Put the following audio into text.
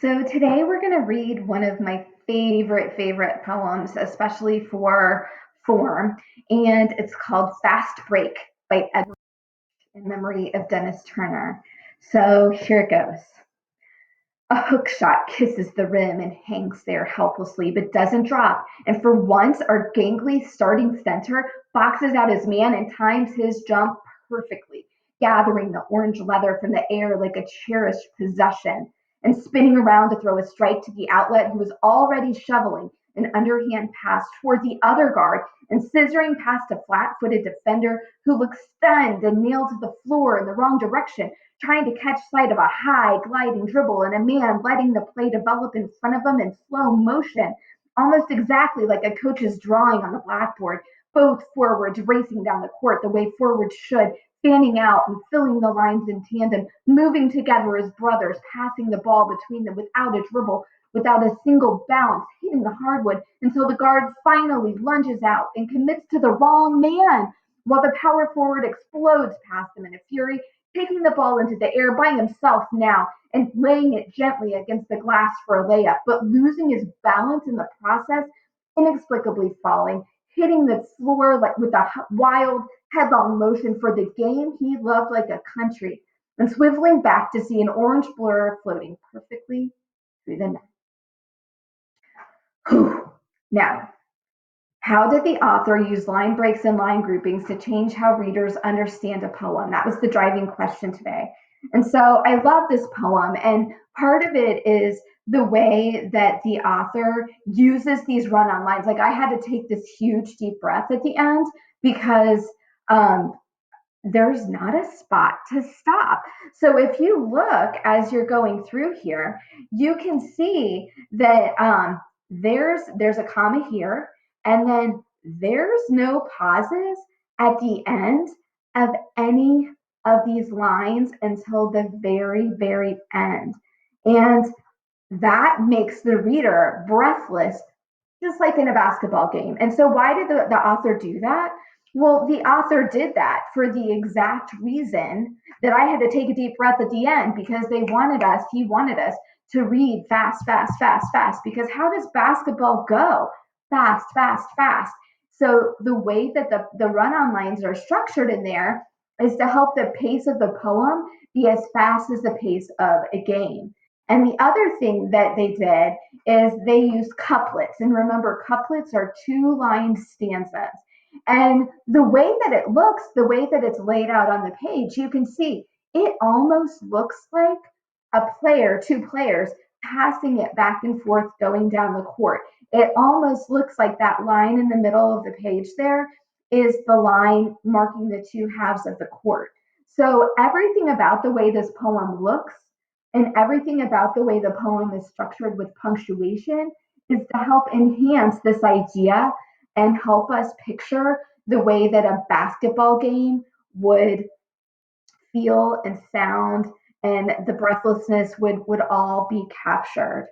So today we're going to read one of my favorite poems, especially for form, and it's called Fast Break by Edward in memory of Dennis Turner. So here it goes. A hook shot kisses the rim and hangs there helplessly, but doesn't drop. And for once, our gangly starting center boxes out his man and times his jump perfectly, gathering the orange leather from the air like a cherished possession and spinning around to throw a strike to the outlet who was already shoveling an underhand pass toward the other guard and scissoring past a flat-footed defender who looked stunned and nailed to the floor in the wrong direction, trying to catch sight of a high gliding dribble and a man letting the play develop in front of him in slow motion, almost exactly like a coach's drawing on the blackboard, both forwards racing down the court the way forwards should, fanning out and filling the lines in tandem, moving together as brothers, passing the ball between them without a dribble, without a single bounce, hitting the hardwood until the guard finally lunges out and commits to the wrong man, while the power forward explodes past him in a fury, taking the ball into the air by himself now and laying it gently against the glass for a layup, but losing his balance in the process, inexplicably falling, hitting the floor like with a wild, headlong motion for the game he loved like a country, and swiveling back to see an orange blur floating perfectly through the net. Whew. Now, how did the author use line breaks and line groupings to change how readers understand a poem? That was the driving question today. And so I love this poem, and part of it is the way that the author uses these run on lines. Like I had to take this huge deep breath at the end because there's not a spot to stop. So if you look as you're going through here, you can see that there's a comma here, and then there's no pauses at the end of any of these lines until the very end. And that makes the reader breathless, just like in a basketball game. And so why did the author do that? Well, the author did that for the exact reason that I had to take a deep breath at the end, because he wanted us to read fast, fast, fast, fast. Because how does basketball go? Fast, fast, fast. So the way that the run-on lines are structured in there is to help the pace of the poem be as fast as the pace of a game. And the other thing that they did is they used couplets. And remember, couplets are two-line stanzas. And the way that it looks, the way that it's laid out on the page, you can see it almost looks like two players, passing it back and forth going down the court. It almost looks like that line in the middle of the page there is the line marking the two halves of the court. So everything about the way this poem looks and everything about the way the poem is structured with punctuation is to help enhance this idea and help us picture the way that a basketball game would feel and sound, and the breathlessness would all be captured.